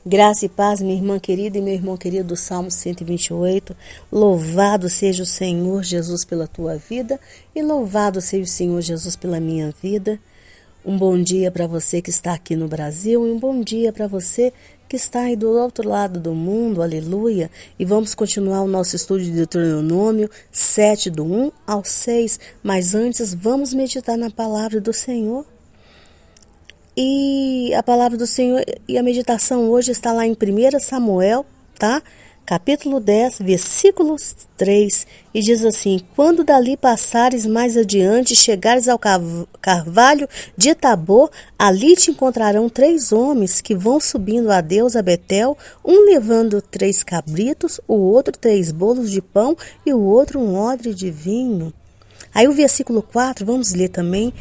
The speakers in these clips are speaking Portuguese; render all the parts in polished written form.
Graça e paz, minha irmã querida e meu irmão querido do Salmo 128. Louvado seja o Senhor Jesus pela tua vida e louvado seja o Senhor Jesus pela minha vida. Um bom dia para você que está aqui no Brasil e um bom dia para você que está aí do outro lado do mundo, aleluia. E vamos continuar o nosso estudo de Deuteronômio 7, do 1 ao 6. Mas antes, vamos meditar na palavra do Senhor. E a palavra do Senhor e a meditação hoje está lá em 1 Samuel, tá? Capítulo 10, versículo 3, e diz assim: quando dali passares mais adiante, chegares ao carvalho de Tabor, ali te encontrarão 3 homens que vão subindo a Deus a Betel, um levando 3 cabritos, o outro 3 bolos de pão e o outro um odre de vinho. Aí o versículo 4, vamos ler também.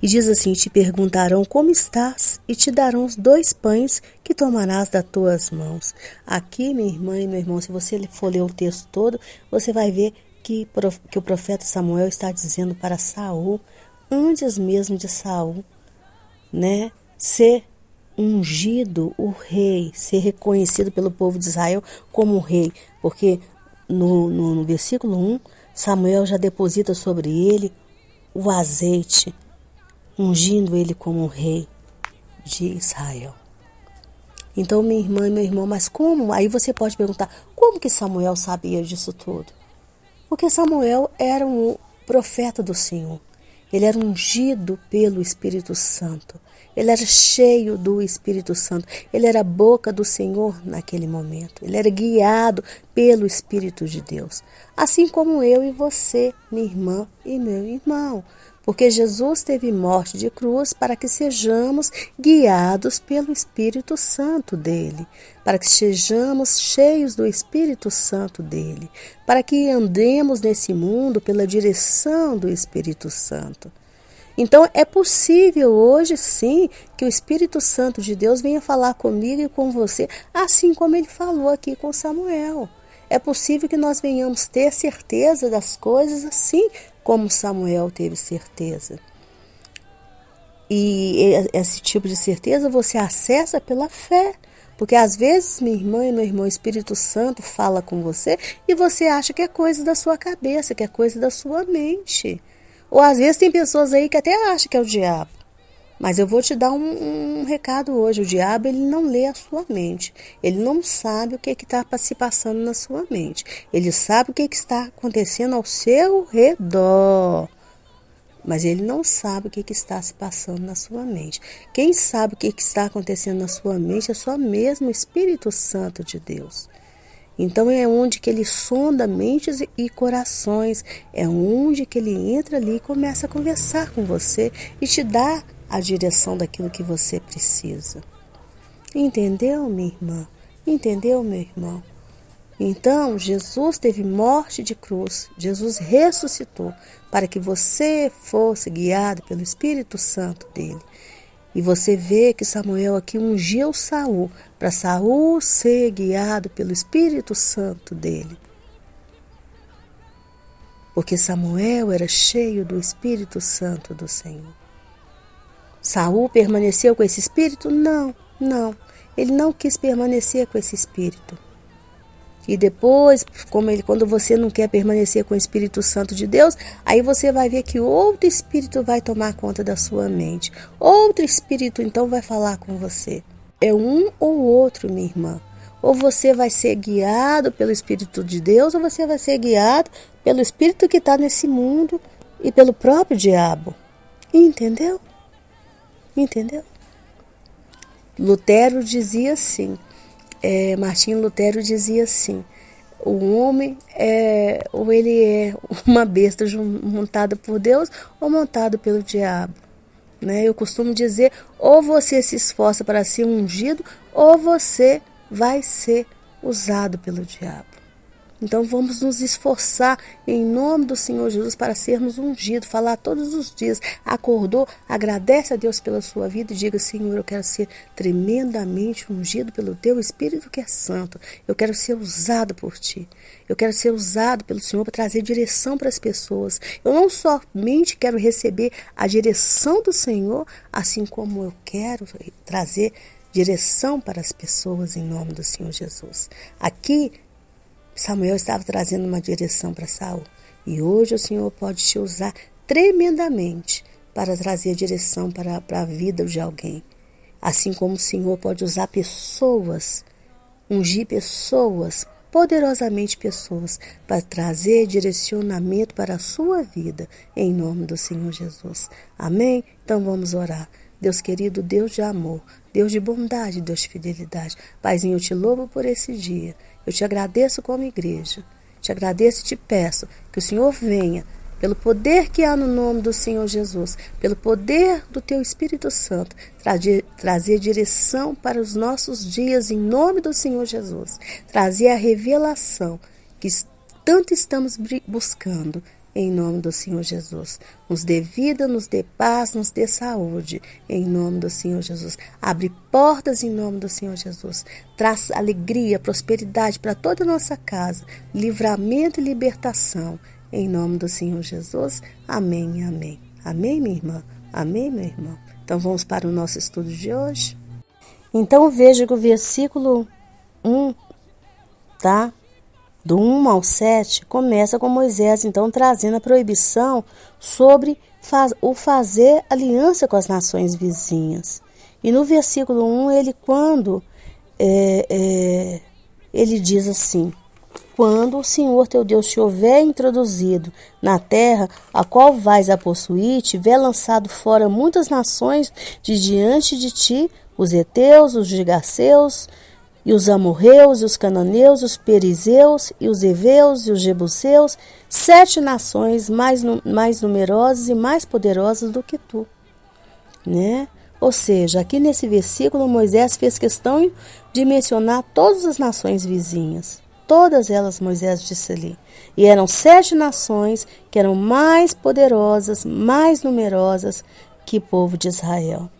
E diz assim: te perguntarão como estás, e te darão os 2 pães que tomarás das tuas mãos. Aqui, minha irmã e meu irmão, se você for ler o texto todo, você vai ver que o profeta Samuel está dizendo para Saul, antes mesmo de Saul, né, ser ungido o rei, ser reconhecido pelo povo de Israel como rei. Porque no versículo 1, Samuel já deposita sobre ele o azeite, ungindo ele como rei de Israel. Então, minha irmã e meu irmão, mas como? Aí você pode perguntar, como que Samuel sabia disso tudo? Porque Samuel era um profeta do Senhor. Ele era ungido pelo Espírito Santo. Ele era cheio do Espírito Santo. Ele era a boca do Senhor naquele momento. Ele era guiado pelo Espírito de Deus. Assim como eu e você, minha irmã e meu irmão. Porque Jesus teve morte de cruz para que sejamos guiados pelo Espírito Santo dele, para que sejamos cheios do Espírito Santo dele, para que andemos nesse mundo pela direção do Espírito Santo. Então é possível hoje sim que o Espírito Santo de Deus venha falar comigo e com você, assim como ele falou aqui com Samuel. É possível que nós venhamos ter certeza das coisas assim como Samuel teve certeza. E esse tipo de certeza você acessa pela fé. Porque às vezes, minha irmã e meu irmão, o Espírito Santo fala com você e você acha que é coisa da sua cabeça, que é coisa da sua mente. Ou às vezes tem pessoas aí que até acham que é o diabo. Mas eu vou te dar um recado hoje. O diabo, ele não lê a sua mente. Ele não sabe o que está se passando na sua mente. Ele sabe o que está acontecendo ao seu redor. Mas ele não sabe o que está se passando na sua mente. Quem sabe o que está acontecendo na sua mente é só mesmo o Espírito Santo de Deus. Então é onde que ele sonda mentes e corações. É onde que ele entra ali e começa a conversar com você e te dá a direção daquilo que você precisa. Entendeu, minha irmã? Entendeu, meu irmão? Então, Jesus teve morte de cruz. Jesus ressuscitou para que você fosse guiado pelo Espírito Santo dele. E você vê que Samuel aqui ungiu Saul, para Saul ser guiado pelo Espírito Santo dele. Porque Samuel era cheio do Espírito Santo do Senhor. Saul permaneceu com esse espírito? Não. Ele não quis permanecer com esse espírito. E depois, quando você não quer permanecer com o Espírito Santo de Deus, aí você vai ver que outro espírito vai tomar conta da sua mente. Outro espírito, então, vai falar com você. É um ou outro, minha irmã. Ou você vai ser guiado pelo Espírito de Deus, ou você vai ser guiado pelo espírito que está nesse mundo e pelo próprio diabo. Entendeu? Entendeu? Lutero dizia assim, Martinho Lutero dizia assim, o homem ou ele é uma besta montada por Deus ou montado pelo diabo. Né? Eu costumo dizer, ou você se esforça para ser ungido, ou você vai ser usado pelo diabo. Então vamos nos esforçar em nome do Senhor Jesus para sermos ungidos, falar todos os dias. Acordou, agradece a Deus pela sua vida e diga: Senhor, eu quero ser tremendamente ungido pelo teu Espírito que é santo. Eu quero ser usado por ti. Eu quero ser usado pelo Senhor para trazer direção para as pessoas. Eu não somente quero receber a direção do Senhor, assim como eu quero trazer direção para as pessoas em nome do Senhor Jesus. Aqui, Samuel estava trazendo uma direção para Saul. E hoje o Senhor pode te usar tremendamente para trazer direção para a vida de alguém. Assim como o Senhor pode usar pessoas, ungir pessoas, poderosamente pessoas, para trazer direcionamento para a sua vida, em nome do Senhor Jesus. Amém? Então vamos orar. Deus querido, Deus de amor, Deus de bondade, Deus de fidelidade. Paizinho, eu te louvo por esse dia. Eu te agradeço como igreja. Te agradeço e te peço que o Senhor venha, pelo poder que há no nome do Senhor Jesus, pelo poder do Teu Espírito Santo, trazer direção para os nossos dias em nome do Senhor Jesus. Trazer a revelação que tanto estamos buscando em nome do Senhor Jesus. Nos dê vida, nos dê paz, nos dê saúde em nome do Senhor Jesus. Abre portas em nome do Senhor Jesus. Traz alegria, prosperidade para toda a nossa casa, livramento e libertação em nome do Senhor Jesus. Amém, amém. Amém, minha irmã? Amém, meu irmão? Então vamos para o nosso estudo de hoje. Então veja que o versículo 1, tá? Do 1 ao 7, começa com Moisés, então, trazendo a proibição sobre o fazer aliança com as nações vizinhas. E no versículo 1, ele diz assim: quando o Senhor teu Deus te houver introduzido na terra, a qual vais a possuir, tiver lançado fora muitas nações de diante de ti, os heteus, os gigaseus, e os amorreus, e os cananeus, os perizeus, e os heveus, e os jebuseus, 7 nações mais numerosas e mais poderosas do que tu. Né? Ou seja, aqui nesse versículo, Moisés fez questão de mencionar todas as nações vizinhas. Todas elas, Moisés disse ali. E eram 7 nações que eram mais poderosas, mais numerosas que o povo de Israel.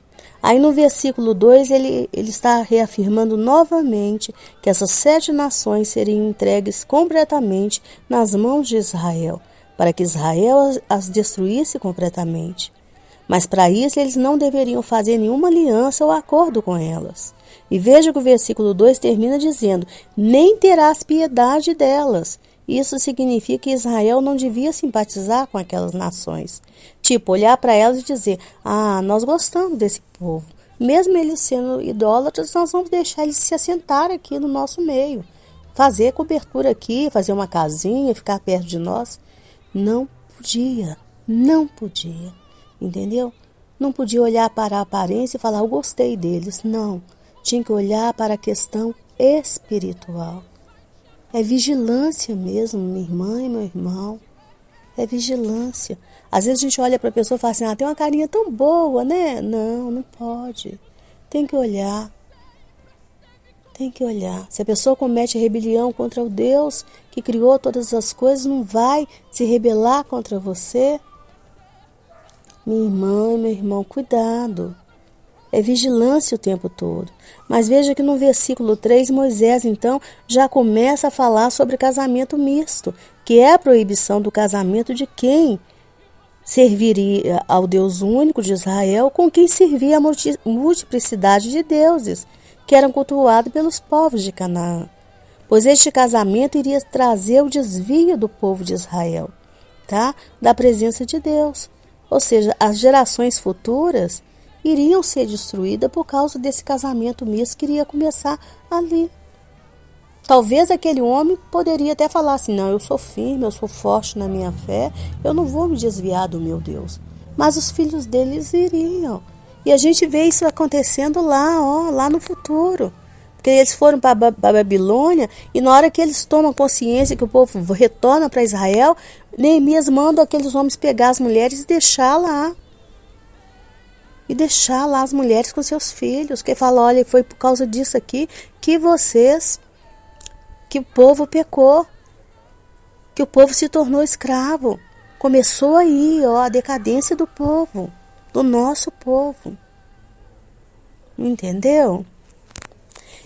Aí no versículo 2 ele está reafirmando novamente que essas 7 nações seriam entregues completamente nas mãos de Israel, para que Israel as destruísse completamente. Mas para isso eles não deveriam fazer nenhuma aliança ou acordo com elas. E veja que o versículo 2 termina dizendo: nem terás piedade delas. Isso significa que Israel não devia simpatizar com aquelas nações. Tipo, olhar para elas e dizer: nós gostamos desse povo. Mesmo eles sendo idólatras, nós vamos deixar eles se assentar aqui no nosso meio. Fazer cobertura aqui, fazer uma casinha, ficar perto de nós. Não podia, não podia. Entendeu? Não podia olhar para a aparência e falar: eu gostei deles. Não. Tinha que olhar para a questão espiritual. É vigilância mesmo, minha irmã e meu irmão. É vigilância. Às vezes a gente olha para a pessoa e fala assim: tem uma carinha tão boa, né? Não, não pode. Tem que olhar. Tem que olhar. Se a pessoa comete rebelião contra o Deus que criou todas as coisas, não vai se rebelar contra você? Minha irmã e meu irmão, cuidado. É vigilância o tempo todo. Mas veja que no versículo 3, Moisés, então, já começa a falar sobre casamento misto, que é a proibição do casamento de quem serviria ao Deus único de Israel com quem servia a multiplicidade de deuses, que eram cultuados pelos povos de Canaã. Pois este casamento iria trazer o desvio do povo de Israel, tá? Da presença de Deus. Ou seja, as gerações futuras iriam ser destruídas por causa desse casamento misto que iria começar ali. Talvez aquele homem poderia até falar assim: não, eu sou firme, eu sou forte na minha fé, eu não vou me desviar do meu Deus. Mas os filhos deles iriam. E a gente vê isso acontecendo lá no futuro. Porque eles foram para a Babilônia e na hora que eles tomam consciência que o povo retorna para Israel, Neemias manda aqueles homens pegar as mulheres e deixar lá. E deixar lá as mulheres com seus filhos. Que fala: olha, foi por causa disso aqui que o povo pecou. Que o povo se tornou escravo. Começou aí, a decadência do povo. Do nosso povo. Entendeu?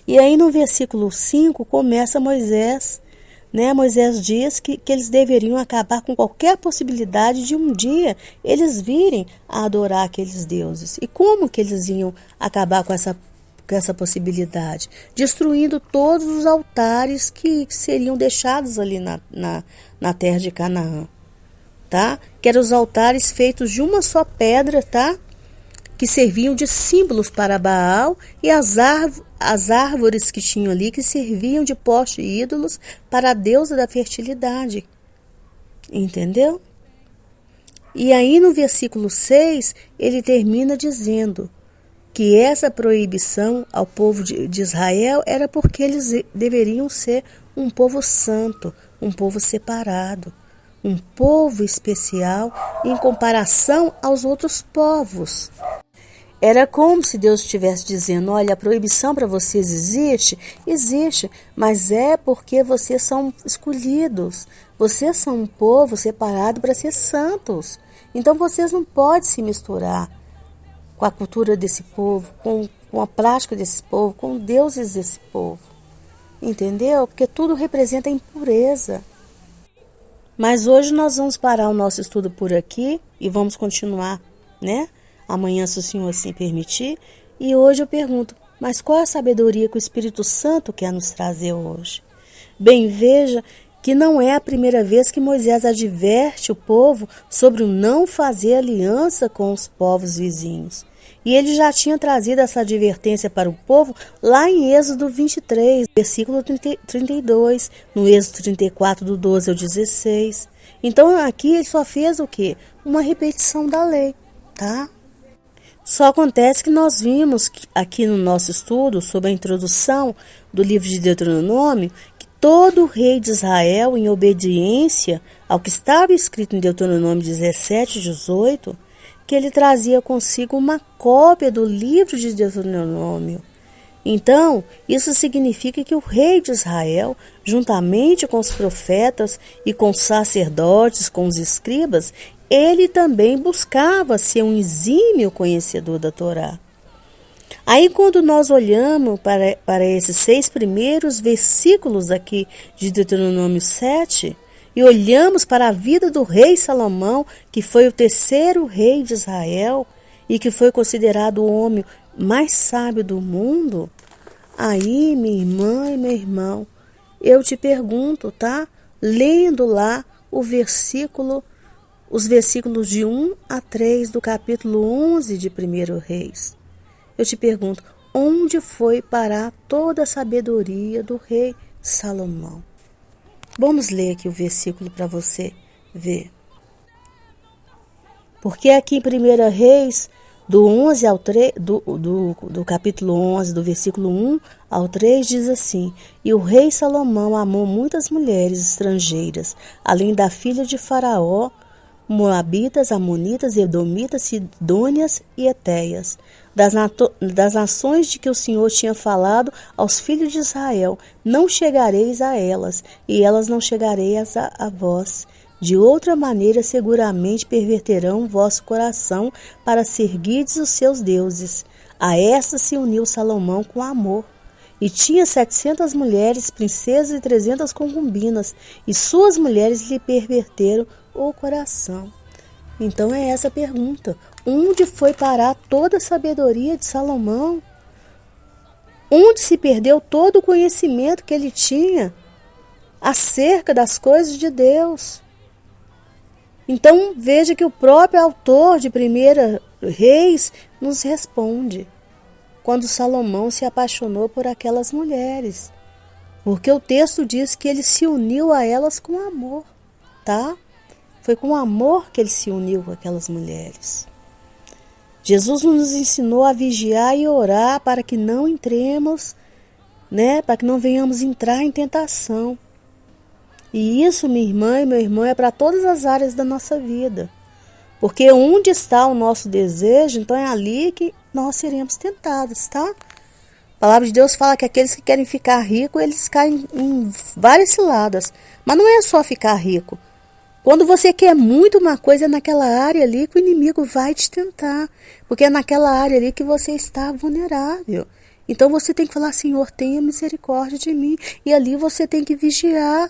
E aí no versículo 5 começa Moisés, né? Moisés diz que eles deveriam acabar com qualquer possibilidade de um dia eles virem a adorar aqueles deuses. E como que eles iam acabar com com essa possibilidade, destruindo todos os altares que seriam deixados ali na terra de Canaã, tá? Que eram os altares feitos de uma só pedra, tá? Que serviam de símbolos para Baal, e as árvores que tinham ali, que serviam de poste ídolos para a deusa da fertilidade. Entendeu? E aí no versículo 6, ele termina dizendo que essa proibição ao povo de Israel era porque eles deveriam ser um povo santo, um povo separado, um povo especial em comparação aos outros povos. Era como se Deus estivesse dizendo, olha, a proibição para vocês existe, mas é porque vocês são escolhidos. Vocês são um povo separado para ser santos. Então vocês não podem se misturar com a cultura desse povo, com a prática desse povo, com os deuses desse povo. Entendeu? Porque tudo representa impureza. Mas hoje nós vamos parar o nosso estudo por aqui e vamos continuar, né? Amanhã, se o Senhor assim permitir. E hoje eu pergunto, mas qual é a sabedoria que o Espírito Santo quer nos trazer hoje? Bem, veja que não é a primeira vez que Moisés adverte o povo sobre o não fazer aliança com os povos vizinhos. E ele já tinha trazido essa advertência para o povo lá em Êxodo 23, versículo 32, no Êxodo 34, do 12 ao 16. Então aqui ele só fez o quê? Uma repetição da lei, tá? Só acontece que nós vimos aqui no nosso estudo sobre a introdução do livro de Deuteronômio que todo rei de Israel, em obediência ao que estava escrito em Deuteronômio 17 e 18, que ele trazia consigo uma cópia do livro de Deuteronômio. Então, isso significa que o rei de Israel, juntamente com os profetas e com os sacerdotes, com os escribas, ele também buscava ser um exímio conhecedor da Torá. Aí quando nós olhamos para esses 6 primeiros versículos aqui de Deuteronômio 7, e olhamos para a vida do rei Salomão, que foi o 3º rei de Israel, e que foi considerado o homem mais sábio do mundo, aí, minha irmã e meu irmão, eu te pergunto, tá? Lendo lá os versículos de 1 a 3 do capítulo 11 de 1 Reis. Eu te pergunto, onde foi parar toda a sabedoria do rei Salomão? Vamos ler aqui o versículo para você ver. Porque aqui em 1 Reis, do 11 ao 3, do capítulo 11, do versículo 1 ao 3, diz assim: E o rei Salomão amou muitas mulheres estrangeiras, além da filha de Faraó, Moabitas, Amonitas, Edomitas, Sidônias e Etéias, das nações de que o Senhor tinha falado aos filhos de Israel: não chegareis a elas, e elas não chegareis a vós. De outra maneira, seguramente perverterão o vosso coração para seguirdes os seus deuses. A estas se uniu Salomão com amor. E tinha 700 mulheres, princesas e 300 concubinas, e suas mulheres lhe perverteram o coração. Então é essa a pergunta: onde foi parar toda a sabedoria de Salomão? Onde se perdeu todo o conhecimento que ele tinha acerca das coisas de Deus? Então veja que o próprio autor de 1 Reis nos responde quando Salomão se apaixonou por aquelas mulheres, porque o texto diz que ele se uniu a elas com amor, tá? Foi com amor que ele se uniu com aquelas mulheres. Jesus nos ensinou a vigiar e orar para que não entremos, né? Para que não venhamos entrar em tentação. E isso, minha irmã e meu irmão, é para todas as áreas da nossa vida. Porque onde está o nosso desejo, então é ali que nós seremos tentados, tá? A palavra de Deus fala que aqueles que querem ficar ricos, eles caem em várias ciladas. Mas não é só ficar rico. Quando você quer muito uma coisa, é naquela área ali que o inimigo vai te tentar. Porque é naquela área ali que você está vulnerável. Então você tem que falar: Senhor, tenha misericórdia de mim. E ali você tem que vigiar.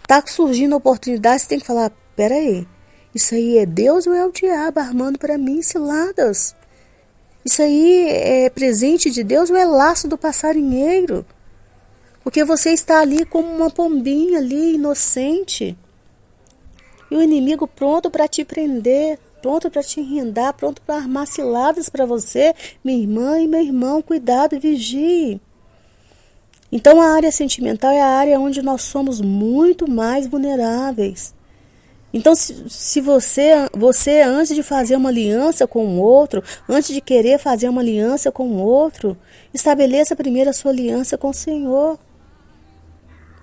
Tá surgindo a oportunidade, você tem que falar: peraí, isso aí é Deus ou é o diabo armando para mim ciladas? Isso aí é presente de Deus ou é laço do passarinheiro? Porque você está ali como uma pombinha ali, inocente. E o inimigo pronto para te prender, pronto para te enrendar, pronto para armar ciladas para você. Minha irmã e meu irmão, cuidado, vigie. Então a área sentimental é a área onde nós somos muito mais vulneráveis. Então, se você antes de fazer uma aliança com o outro, antes de querer fazer uma aliança com o outro, estabeleça primeiro a sua aliança com o Senhor.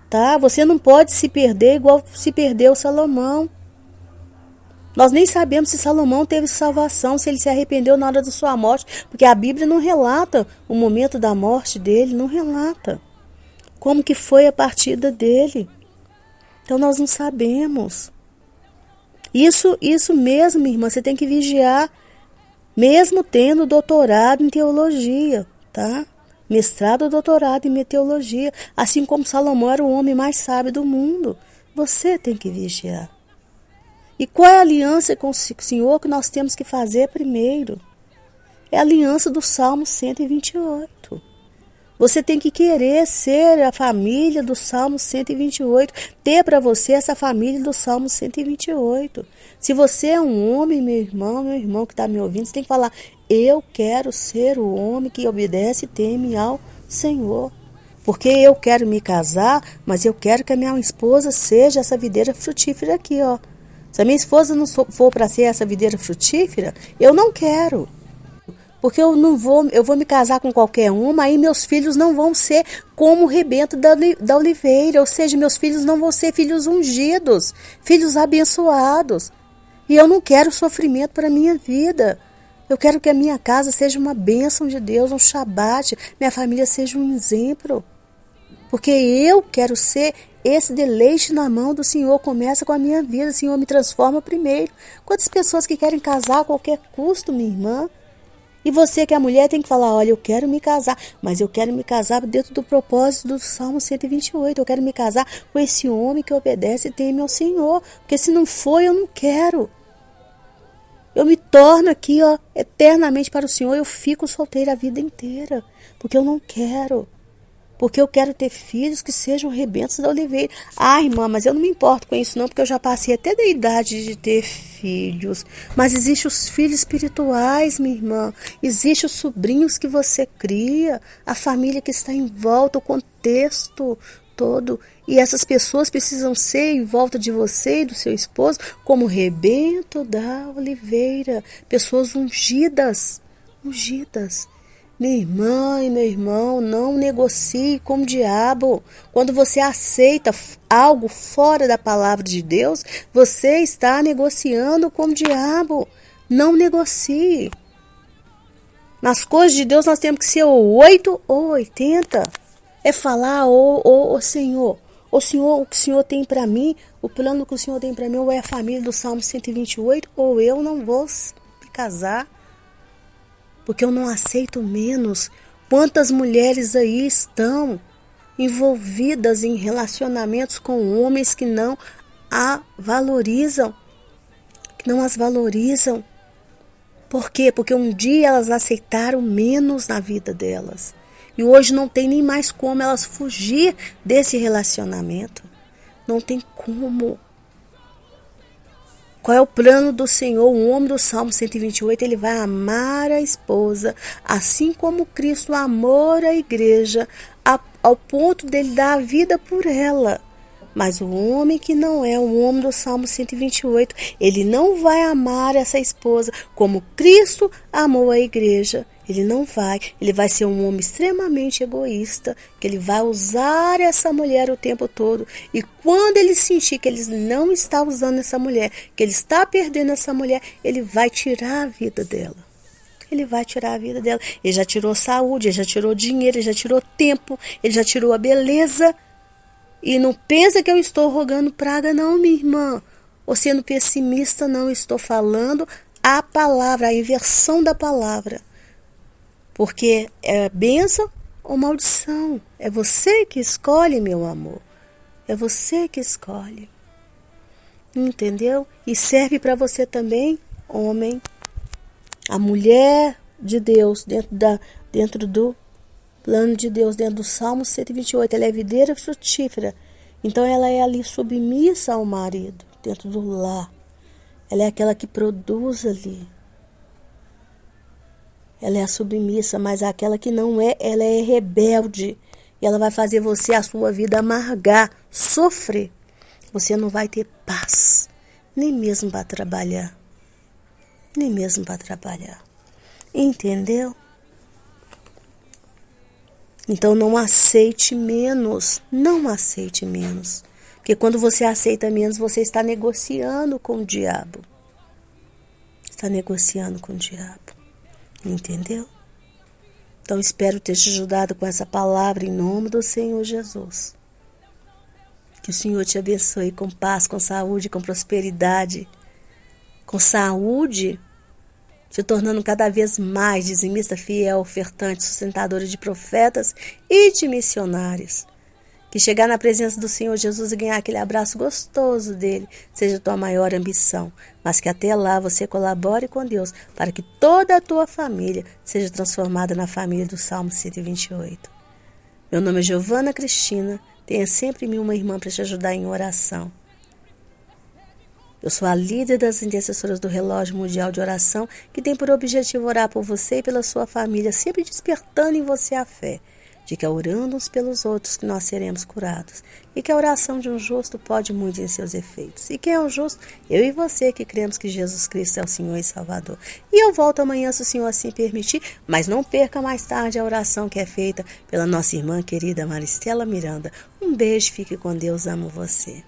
Tá? Você não pode se perder igual se perdeu Salomão. Nós nem sabemos se Salomão teve salvação, se ele se arrependeu na hora da sua morte, porque a Bíblia não relata o momento da morte dele, não relata como que foi a partida dele. Então nós não sabemos. Isso mesmo, minha irmã, você tem que vigiar, mesmo tendo doutorado em teologia, tá? Mestrado ou doutorado em teologia, assim como Salomão era o homem mais sábio do mundo. Você tem que vigiar. E qual é a aliança com o Senhor que nós temos que fazer primeiro? É a aliança do Salmo 128. Você tem que querer ser a família do Salmo 128, ter para você essa família do Salmo 128. Se você é um homem, meu irmão que está me ouvindo, você tem que falar, eu quero ser o homem que obedece e teme ao Senhor. Porque eu quero me casar, mas eu quero que a minha esposa seja essa videira frutífera aqui, ó. Se a minha esposa não for para ser essa videira frutífera, eu não quero. Porque eu vou me casar com qualquer uma, aí meus filhos não vão ser como o rebento da oliveira, ou seja, meus filhos não vão ser filhos ungidos, filhos abençoados. E eu não quero sofrimento para a minha vida. Eu quero que a minha casa seja uma bênção de Deus, um shabat, minha família seja um exemplo. Porque eu quero ser esse deleite na mão do Senhor, começa com a minha vida, o Senhor me transforma primeiro. Quantas pessoas que querem casar a qualquer custo, minha irmã? E você que é mulher tem que falar, olha, eu quero me casar, mas eu quero me casar dentro do propósito do Salmo 128. Eu quero me casar com esse homem que obedece e teme ao Senhor. Porque se não for, eu não quero. Eu me torno aqui, ó, eternamente para o Senhor. Eu fico solteira a vida inteira. Porque eu não quero. Porque eu quero ter filhos que sejam rebentos da oliveira. Ah, irmã, mas eu não me importo com isso não, porque eu já passei até da idade de ter filhos. Mas existem os filhos espirituais, minha irmã. Existem os sobrinhos que você cria, a família que está em volta, o contexto todo. E essas pessoas precisam ser em volta de você e do seu esposo como rebento da oliveira. Pessoas ungidas, ungidas. Minha irmã e meu irmão, não negocie com o diabo. Quando você aceita algo fora da palavra de Deus, você está negociando com o diabo. Não negocie. Nas coisas de Deus nós temos que ser ou 8 ou 80. É falar, ô Senhor, o que o Senhor tem para mim, o plano que o Senhor tem para mim, ou é a família do Salmo 128, ou eu não vou me casar. Porque eu não aceito menos. Quantas mulheres aí estão envolvidas em relacionamentos com homens que não a valorizam, que não as valorizam. Por quê? Porque um dia elas aceitaram menos na vida delas. E hoje não tem nem mais como elas fugir desse relacionamento. Não tem como. Qual é o plano do Senhor? O homem do Salmo 128, ele vai amar a esposa, assim como Cristo amou a igreja, ao ponto dele dar a vida por ela. Mas o homem que não é o homem do Salmo 128, ele não vai amar essa esposa como Cristo amou a igreja. Ele não vai. Ele vai ser um homem extremamente egoísta, que ele vai usar essa mulher o tempo todo. E quando ele sentir que ele não está usando essa mulher, que ele está perdendo essa mulher, ele vai tirar a vida dela. Ele vai tirar a vida dela. Ele já tirou saúde, ele já tirou dinheiro, ele já tirou tempo, ele já tirou a beleza. E não pensa que eu estou rogando praga, não, minha irmã. Ou sendo pessimista, não. Estou falando a palavra, a inversão da palavra. Porque é bênção ou maldição. É você que escolhe, meu amor. É você que escolhe. Entendeu? E serve para você também, homem. A mulher de Deus, dentro do plano de Deus, dentro do Salmo 128. Ela é videira frutífera. Então ela é ali submissa ao marido, dentro do lar. Ela é aquela que produz ali. Ela é a submissa, mas aquela que não é, ela é rebelde. E ela vai fazer você, a sua vida, amargar, sofrer. Você não vai ter paz, nem mesmo para trabalhar. Nem mesmo para trabalhar. Entendeu? Então não aceite menos. Não aceite menos. Porque quando você aceita menos, você está negociando com o diabo. Está negociando com o diabo. Entendeu? Então espero ter te ajudado com essa palavra em nome do Senhor Jesus. Que o Senhor te abençoe com paz, com saúde, com prosperidade. Com saúde, se tornando cada vez mais dizimista, fiel, ofertante, sustentadora de profetas e de missionários. Que chegar na presença do Senhor Jesus e ganhar aquele abraço gostoso dele seja a tua maior ambição. Mas que até lá você colabore com Deus para que toda a tua família seja transformada na família do Salmo 128. Meu nome é Giovana Cristina. Tenha sempre em mim uma irmã para te ajudar em oração. Eu sou a líder das intercessoras do Relógio Mundial de Oração, que tem por objetivo orar por você e pela sua família, sempre despertando em você a fé, de que é orando uns pelos outros que nós seremos curados, e que a oração de um justo pode muito em seus efeitos. E quem é o justo? Eu e você que cremos que Jesus Cristo é o Senhor e Salvador. E eu volto amanhã, se o Senhor assim permitir, mas não perca mais tarde a oração que é feita pela nossa irmã querida Maristela Miranda. Um beijo, fique com Deus, amo você.